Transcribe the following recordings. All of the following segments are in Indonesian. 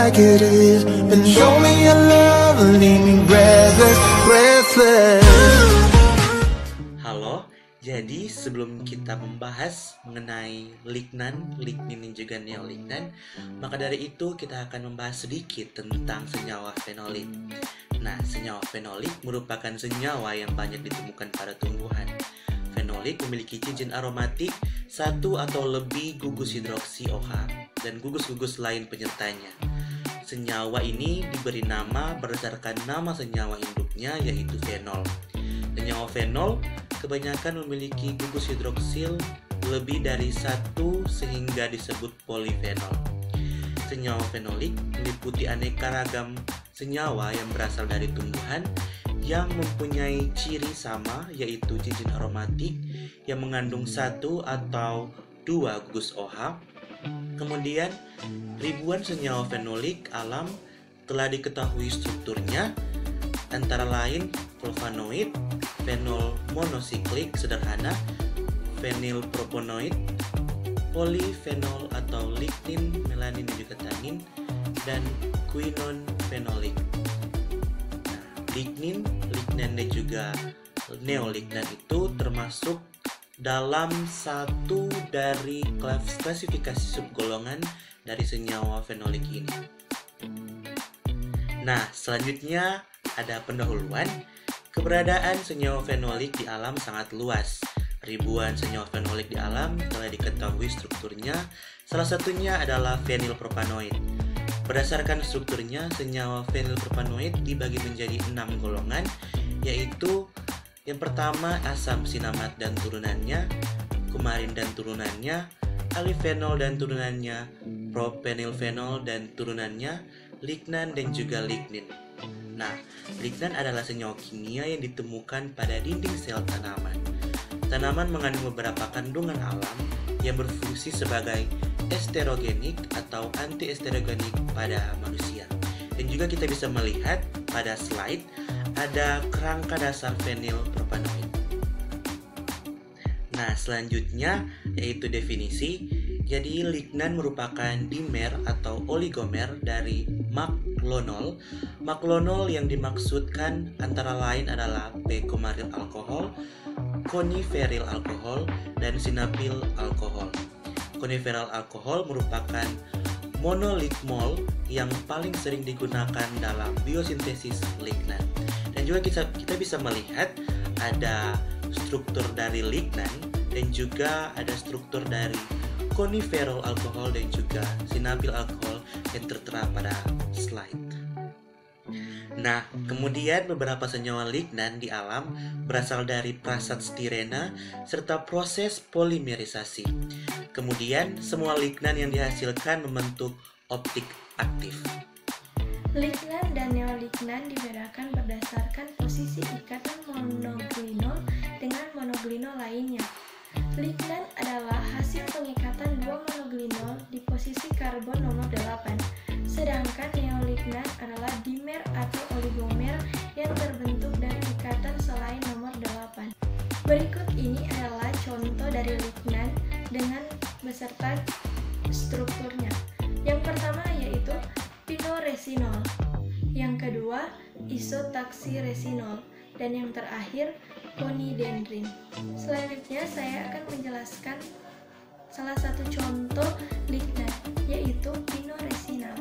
like it is, and show me your love, leave me breathless, breathless. Halo, jadi sebelum kita membahas mengenai lignan, lignin dan juga neolignan, maka dari itu kita akan membahas sedikit tentang senyawa fenolik. Nah, senyawa fenolik merupakan senyawa yang banyak ditemukan pada tumbuhan. Fenolik memiliki cincin aromatik satu atau lebih gugus hidroksi OH dan gugus-gugus lain penyertanya. Senyawa ini diberi nama berdasarkan nama senyawa induknya, yaitu fenol. Senyawa fenol kebanyakan memiliki gugus hidroksil lebih dari satu sehingga disebut polifenol. Senyawa fenolik meliputi aneka ragam senyawa yang berasal dari tumbuhan yang mempunyai ciri sama, yaitu cincin aromatik yang mengandung satu atau dua gugus OH. Kemudian, ribuan senyawa fenolik alam telah diketahui strukturnya, antara lain flavonoid, fenol monosiklik sederhana, fenilproponoid, polifenol atau lignin, melanin dan juga tanin, dan quinon fenolik. Lignin, lignan dan juga neolignan itu termasuk dalam satu dari klasifikasi subgolongan dari senyawa fenolik ini. Nah, selanjutnya ada pendahuluan. Keberadaan senyawa fenolik di alam sangat luas. Ribuan senyawa fenolik di alam telah diketahui strukturnya. Salah satunya adalah fenilpropanoid. Berdasarkan strukturnya, senyawa fenilpropanoid dibagi menjadi 6 golongan, yaitu yang pertama asam sinamat dan turunannya, kumarin dan turunannya, alifenol dan turunannya, propenilfenol dan turunannya, lignan dan juga lignin. Nah, lignan adalah senyawa kimia yang ditemukan pada dinding sel tanaman. Tanaman mengandung beberapa kandungan alam yang berfungsi sebagai esterogenik atau anti-esterogenik pada manusia. Dan juga kita bisa melihat pada slide ada kerangka dasar fenilpropanoid. Nah, selanjutnya yaitu definisi. Jadi lignan merupakan dimer atau oligomer dari maklonol. Maklonol yang dimaksudkan antara lain adalah p-kumaryl alkohol, coniferyl alkohol, dan sinapil alkohol. Coniferyl alkohol merupakan monoligmol yang paling sering digunakan dalam biosintesis lignan. Dan juga kita bisa melihat ada struktur dari lignan dan juga ada struktur dari coniferyl alkohol dan juga sinapil alkohol yang tertera pada slide. Nah, kemudian beberapa senyawa lignan di alam berasal dari prasat stirena serta proses polimerisasi. Kemudian, semua lignan yang dihasilkan membentuk optik aktif. Lignan dan neolignan dibedakan berdasarkan posisi ikatan monoglinol dengan monoglinol lainnya. Lignan adalah hasil pengikatan dua monoglinol di posisi karbon nomor 8, sedangkan neolignan adalah dimer atau oligomer yang terbentuk dari ikatan selain nomor 8. Berikut ini adalah contoh dari lignan dengan beserta strukturnya. Yang pertama yaitu pinoresinol, yang kedua isotaksiresinol, dan yang terakhir konidendrin. Selanjutnya saya akan menjelaskan salah satu contoh lignan, yaitu pinoresinal.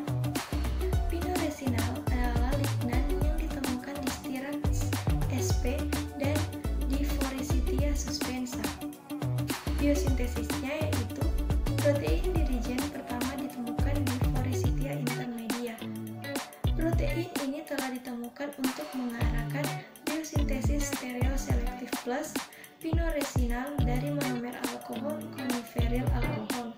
Pinoresinal adalah lignan yang ditemukan di Stirax sp dan di Forsythia suspensa. Biosintesisnya yaitu protein dirigen pertama ditemukan di Forsythia intermedia. Protein ini telah ditemukan untuk mengarahkan biosintesis stereoselektif plus pinoresinal dari monomer alkohol coniferyl alkohol.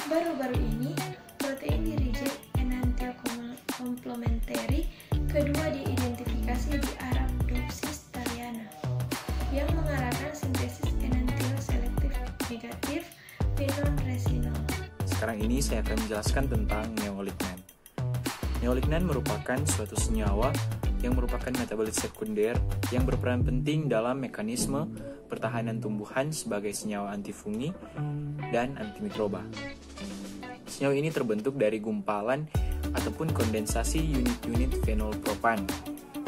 Baru-baru ini, protein dirigen enantiokomplementary kedua diidentifikasi di Arabidopsis thaliana yang mengarahkan sintesis enantioselektif negatif pinoresinol. Sekarang ini saya akan menjelaskan tentang neolignan. Neolignan merupakan suatu senyawa yang merupakan metabolit sekunder yang berperan penting dalam mekanisme pertahanan tumbuhan sebagai senyawa antifungi dan antimikroba. Senyawa ini terbentuk dari gumpalan ataupun kondensasi unit-unit fenol propan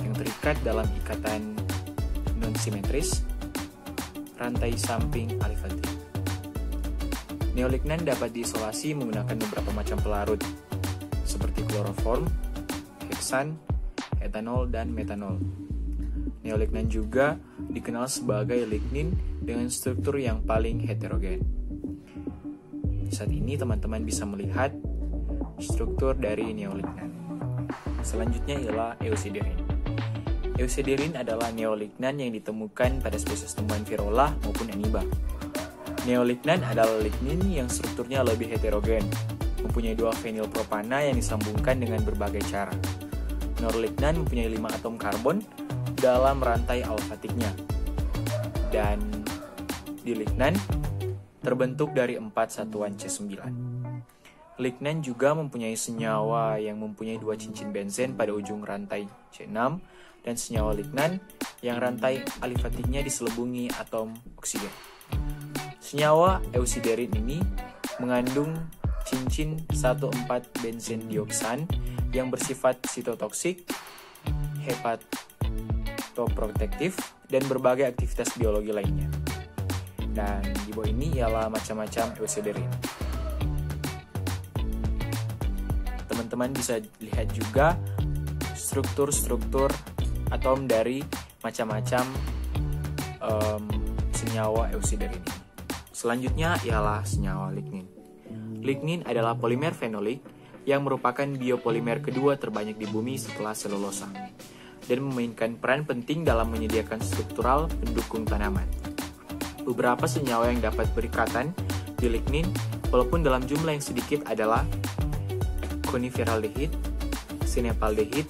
yang terikat dalam ikatan non-simetris rantai samping alifatik. Neolignan dapat diisolasi menggunakan beberapa macam pelarut seperti kloroform, heksan, etanol, dan metanol. Neolignan juga dikenal sebagai lignin dengan struktur yang paling heterogen. Saat ini teman-teman bisa melihat struktur dari neolignan. Selanjutnya ialah eusiderin. Eusiderin adalah neolignan yang ditemukan pada spesies tumbuhan Virolah maupun Eniba. Neolignan adalah lignin yang strukturnya lebih heterogen, mempunyai 2 fenilpropana yang disambungkan dengan berbagai cara. Neolignan mempunyai 5 atom karbon dalam rantai alfatiknya. Dan dilignan terbentuk dari 4 satuan C9. Lignan juga mempunyai senyawa yang mempunyai 2 cincin benzen pada ujung rantai C6 dan senyawa lignan yang rantai alifatiknya diselubungi atom oksigen. Senyawa eusiderin ini mengandung cincin 1,4-benzen dioksan yang bersifat sitotoksik, hepatoprotektif, dan berbagai aktivitas biologi lainnya. Dan di bawah ini ialah macam-macam eusiderin. Teman-teman bisa lihat juga struktur-struktur atom dari macam-macam senyawa eusiderin ini. Selanjutnya ialah senyawa lignin. Lignin adalah polimer fenolik yang merupakan biopolimer kedua terbanyak di bumi setelah selulosa dan memainkan peran penting dalam menyediakan struktural pendukung tanaman. Beberapa senyawa yang dapat berikatan di lignin walaupun dalam jumlah yang sedikit adalah koniferaldehid, sinepaldehid,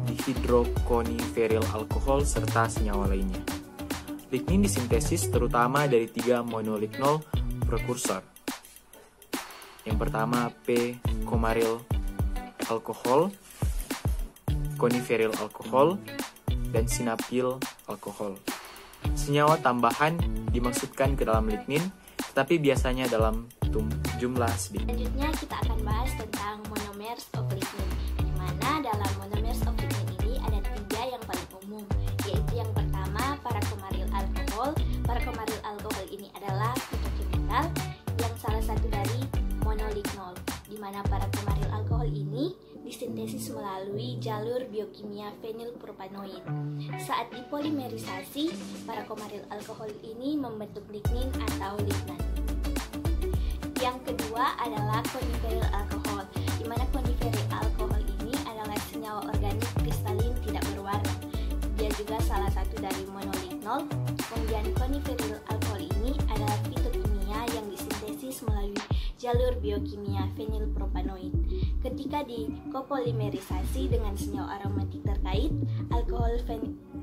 dihidrokoniferil alkohol, serta senyawa lainnya. Lignin disintesis terutama dari 3 monolignol prekursor. Yang pertama P-komaril alkohol, koniferil alkohol, dan sinapil alkohol. Senyawa tambahan dimaksudkan ke dalam lignin, tetapi biasanya dalam jumlah sedikit. Selanjutnya kita akan bahas tentang monomers of lignin, di mana dalam monomers of lignin ini ada 3 yang paling umum, yaitu yang pertama parakomaril alkohol. Parakomaril alkohol ini adalah fitokimikal yang salah satu dari monolignol, di mana parakomaril alkohol ini disintesis melalui jalur biokimia fenilpropanoid. Saat dipolimerisasi, parakomaril alkohol ini membentuk lignin atau lignan. Yang kedua adalah koniferil alkohol, di mana koniferil alkohol ini adalah senyawa organik kristalin tidak berwarna. Dia juga salah satu dari monolignol. Kemudian koniferil alkohol ini adalah fitokimia yang disintesis melalui jalur biokimia fenilpropanoid. Ketika dikopolimerisasi dengan senyawa aromatik terkait, alkohol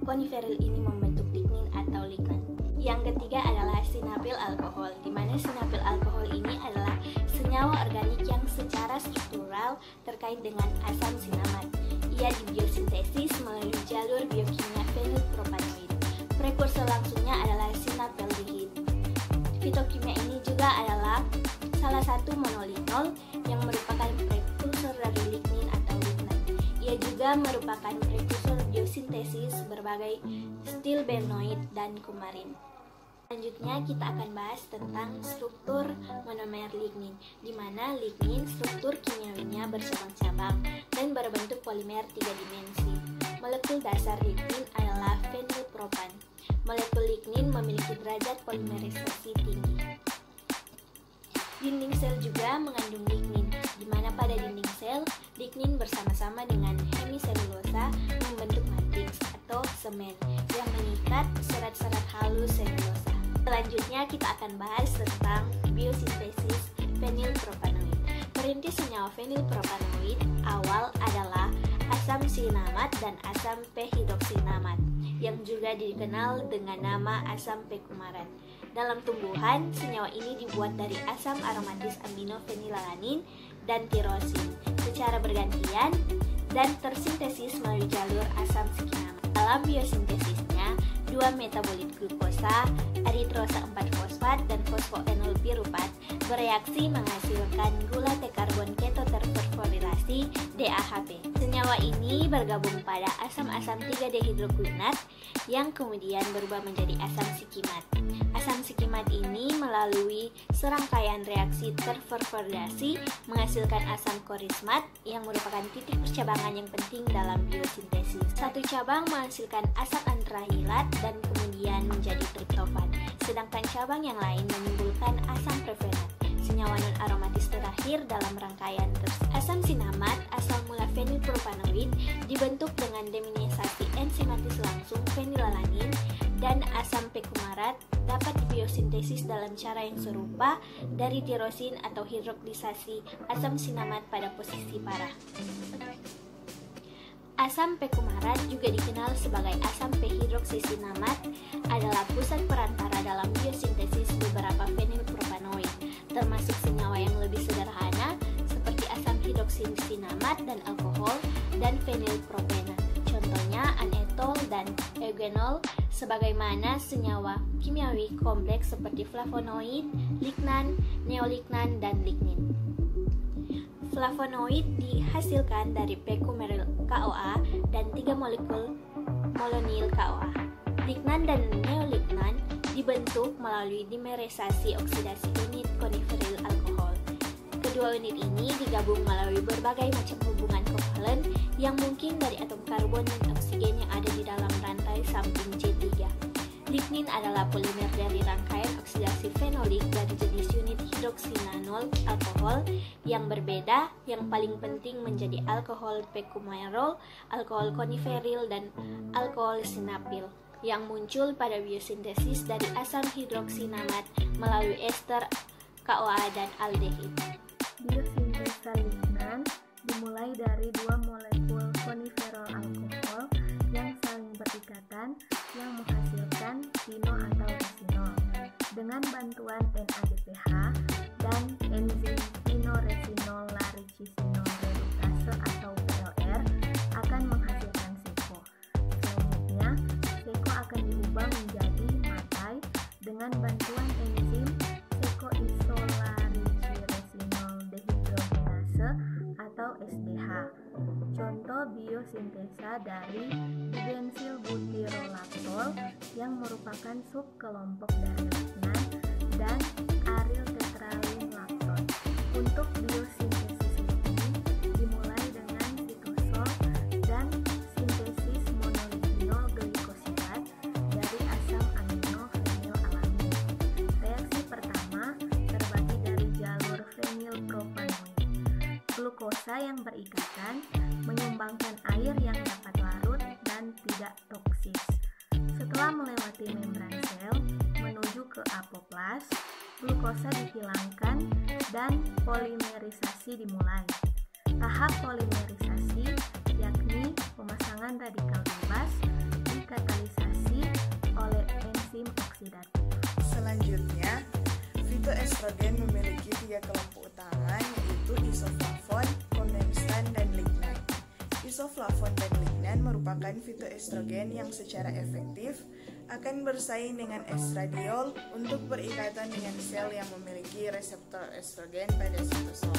koniferil ini membentuk lignin atau lignan. Yang ketiga adalah sinapil alkohol, di mana sinapil alkohol ini adalah senyawa organik yang secara struktural terkait dengan asam sinamat. Ia dibiosintesis melalui jalur biokimia fenilpropanoid. Prekursor langsungnya adalah sinapaldehid. Fitokimia ini juga adalah salah satu monolignol yang merupakan prekursor dari lignin atau lignan. Ia juga merupakan prekursor biosintesis berbagai stilbenoid dan kumarin. Selanjutnya kita akan bahas tentang struktur monomer lignin, di mana lignin struktur kimiawinya bercabang-cabang dan berbentuk polimer 3 dimensi. Molekul dasar lignin adalah fenilpropan. Molekul lignin memiliki derajat polimerisasi tinggi. Dinding sel juga mengandung lignin, di mana pada dinding sel, lignin bersama-sama dengan hemiselulosa membentuk matriks atau semen yang mengikat serat-serat halus selulosa. Selanjutnya kita akan bahas tentang biosintesis fenilpropanoid. Perintis senyawa fenilpropanoid awal adalah asam sinamat dan asam p-hidroksinamat, yang juga dikenal dengan nama asam p-kumaran. Dalam tumbuhan, senyawa ini dibuat dari asam aromatis amino fenilalanin dan tirosin secara bergantian dan tersintesis melalui jalur asam skinamat. Dalam biosintesisnya, 2 metabolit glukosa, eritrosa 4-fosfat, dan fosfoenol piruvat bereaksi menghasilkan gula T-karbon keto terfosforilasi DAHP. Senyawa ini bergabung pada asam-asam 3-dehidroklinat yang kemudian berubah menjadi asam sikimat. Asam sikimat ini melalui serangkaian reaksi terfermentasi menghasilkan asam korismat yang merupakan titik percabangan yang penting dalam biosintesis. Satu cabang menghasilkan asam antrahilat dan kemudian menjadi triptofan, sedangkan cabang yang lain menimbulkan asam prefenat, senyawa non-aromatis terakhir dalam rangkaian asam sinamat asal mula fenilpropanoid dibentuk dengan demineralisasi enzimatis langsung fenilalanin, dan asam pekumarat dapat dibiosintesis dalam cara yang serupa dari tirosin atau hidroklisasi asam sinamat pada posisi parah. Asam pekumarat juga dikenal sebagai asam p-hidroksisinamat adalah pusat perantara dalam biosintesis beberapa fenilpropanoid, termasuk senyawa yang lebih sederhana seperti asam hidroksisinamat dan alkohol dan fenilpropena. Contohnya anetol dan eugenol, sebagaimana senyawa kimiawi kompleks seperti flavonoid, lignan, neolignan, dan lignin. Flavonoid dihasilkan dari pekumeryl CoA dan 3 molekul molonil CoA. Lignan dan neolignan dibentuk melalui dimerisasi oksidasi unit koniferil alkohol. Kedua unit ini digabung melalui berbagai macam hubungan kovalen yang mungkin dari atom karbon dan oksigen yang ada di dalam rantai samping C3. Lignin adalah polimer dari rangkaian oksidasi fenolik dari jenis unit hidroksinanol alkohol yang berbeda, yang paling penting menjadi alkohol pekumerol, alkohol koniferil, dan alkohol sinapil yang muncul pada biosintesis dari asam hidroksinamat melalui ester CoA dan aldehid. Biosintesa lignan dimulai dari 2 molekul koniferol alkohol yang saling berikatan yang menghasilkan fino atau resinol. Dengan bantuan NADPH dan enzim fino-resinol larichisinol redukase atau PLR akan menghasilkan seko. Selanjutnya, seko akan diubah menjadi matai dengan bantuan enzim sekoisolarichiresinol dehidrogenase atau SDH. Contoh biosintesa dari bensil butirolaktol yang merupakan subkelompok dari lignan dan aryl tetralin lakton. Untuk biosintesis ini dimulai dengan sitosol dan sintesis monolignol glikosidat dari asam amino fenilalamin. Reaksi pertama terbagi dari jalur fenilpropanoid. Glukosa yang berikatan menyumbangkan air yang dapat larut dan tidak toksis. Setelah melewati membran sel menuju ke apoplas, glukosa dihilangkan dan polimerisasi dimulai. Tahap polimerisasi yakni pemasangan radikal bebas dikatalisasi oleh enzim oksidatif. Selanjutnya, fitoestrogen memiliki 3 kelompok utama, yaitu isoflavon, komenstan, dan lignan. Isoflavon dan lignan merupakan fitoestrogen yang secara efektif akan bersaing dengan estradiol untuk berikatan dengan sel yang memiliki reseptor estrogen pada sitosol.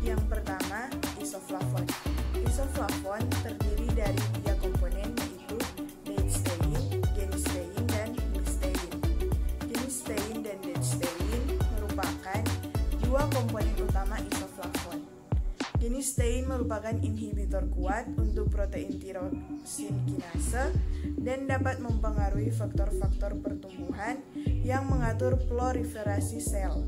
Yang pertama, isoflavon. Isoflavon terdiri dari 3 komponen, yaitu dietstein, genistein, dan histein. Genistein dan dietstein merupakan 2 komponen utama isoflavon. Genistein merupakan inhibitor kuat untuk protein tirosin kinase dan dapat mempengaruhi faktor-faktor pertumbuhan yang mengatur proliferasi sel.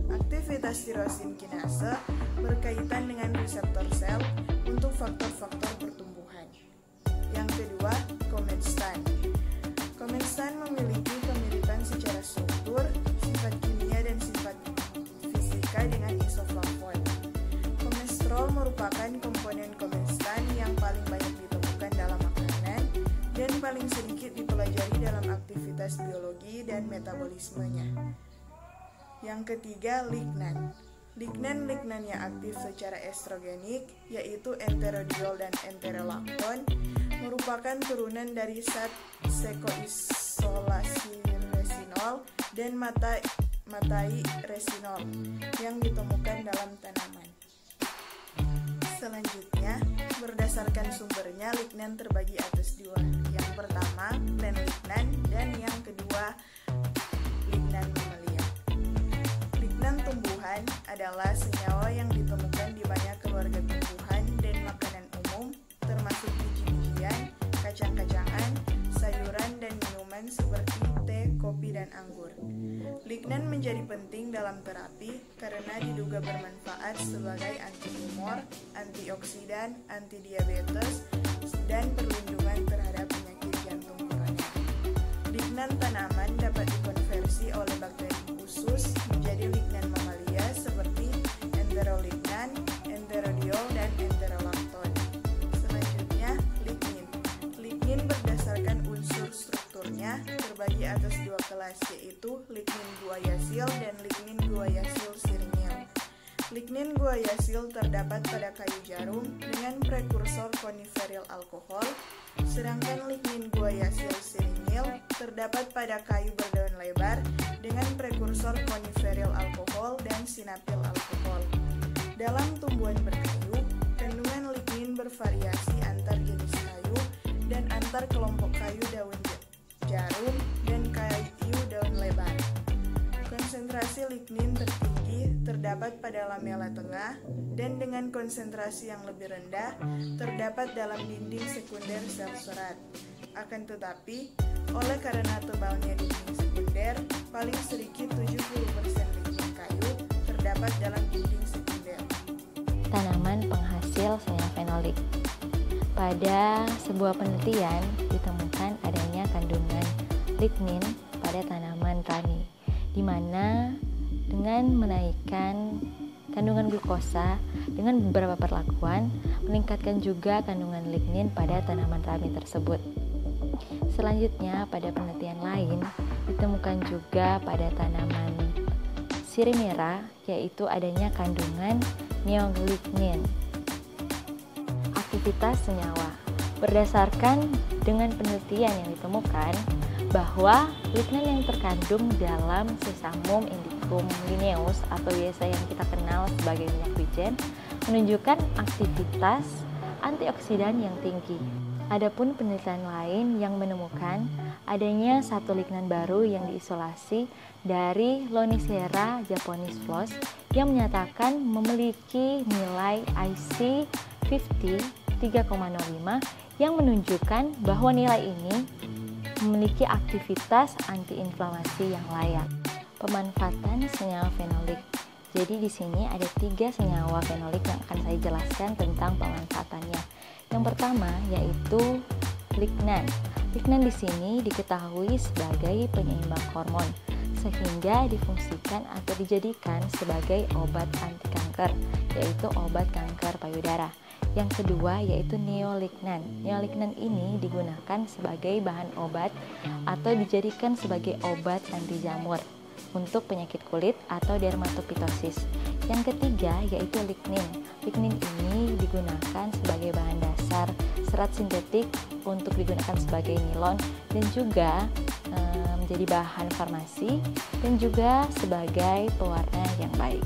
Aktivitas tirosin kinase berkaitan dengan reseptor sel untuk faktor-faktor pertumbuhan. Yang kedua, komenstan. Komenstan memiliki kemiripan secara struktur, sifat kimia, dan sifat fisika dengan isoflavon. Kolesterol merupakan komponen komenstan yang paling banyak ditemukan dalam makanan dan paling sedikit dipelajari dalam aktivitas biologi dan metabolismenya. Yang ketiga, lignan. Lignan yang aktif secara estrogenik, yaitu enterodiol dan enterolakton, merupakan turunan dari zat sekoisolasi resinol dan matai resinol yang ditemukan dalam tanaman. Selanjutnya, berdasarkan sumbernya, lignan terbagi atas dua. Yang pertama, plant lignan, dan yang kedua, lignan mamalia. Lignan tumbuhan adalah senyawa yang ditemukan di banyak keluarga tumbuhan dan makanan umum, termasuk biji-bijian, kacang-kacangan, sayuran, dan minuman seperti teh, kopi, dan anggur. Lignan menjadi penting dalam terapi karena diduga bermanfaat sebagai anti-tumor, antioksidan, anti-diabetes, dan perlindungan terhadap penyakit jantung koroner. Lignan tanaman dapat dikonversi oleh bakteri khusus menjadi lignan mamalia seperti enterolignan, enterodiol, dan enterolactone. Selanjutnya, lignin. Lignin berdasarkan unsur strukturnya terbagi atas dua kelas, yaitu lignin guaiasil dan lignin guaiasil siringil. Lignin guaiasil terdapat pada kayu jarum dengan prekursor coniferyl alkohol, sedangkan lignin guaiasil siringil terdapat pada kayu berdaun lebar dengan prekursor coniferyl alkohol dan sinapil alkohol. Dalam tumbuhan berkayu, kandungan lignin bervariasi antar jenis kayu dan antar kelompok kayu daun jarum dan kayu daun lebar. Konsentrasi lignin tertinggi terdapat pada lamela tengah dan dengan konsentrasi yang lebih rendah terdapat dalam dinding sekunder sel serat. Akan tetapi, oleh karena tebalnya dinding sekunder, paling sedikit 70% lignin kayu terdapat dalam dinding sekunder. Tanaman penghasil senyawa fenolik. Pada sebuah penelitian ditemukan adanya kandungan lignin pada tanaman rani, di mana dengan menaikkan kandungan glukosa dengan beberapa perlakuan meningkatkan juga kandungan lignin pada tanaman rani tersebut. Selanjutnya, pada penelitian lain ditemukan juga pada tanaman sirih merah, yaitu adanya kandungan neolignin. Aktivitas senyawa. Berdasarkan dengan penelitian yang ditemukan bahwa lignan yang terkandung dalam Sesamum indicum linnaeus atau biasa yang kita kenal sebagai minyak wijen menunjukkan aktivitas antioksidan yang tinggi. Adapun penelitian lain yang menemukan adanya satu lignan baru yang diisolasi dari Lonicera japonis flos yang menyatakan memiliki nilai IC50 3,05 yang menunjukkan bahwa nilai ini memiliki aktivitas antiinflamasi yang layak. Pemanfaatan senyawa fenolik. Jadi di sini ada 3 senyawa fenolik yang akan saya jelaskan tentang pemanfaatannya. Yang pertama yaitu lignan. Lignan di sini diketahui sebagai penyeimbang hormon sehingga difungsikan atau dijadikan sebagai obat anti kanker, yaitu obat kanker payudara. Yang kedua yaitu neolignan. Neolignan ini digunakan sebagai bahan obat atau dijadikan sebagai obat anti jamur untuk penyakit kulit atau dermatopitosis. Yang ketiga yaitu lignin. Lignin ini digunakan sebagai bahan dasar serat sintetik untuk digunakan sebagai nilon dan juga menjadi bahan farmasi dan juga sebagai pewarna yang baik.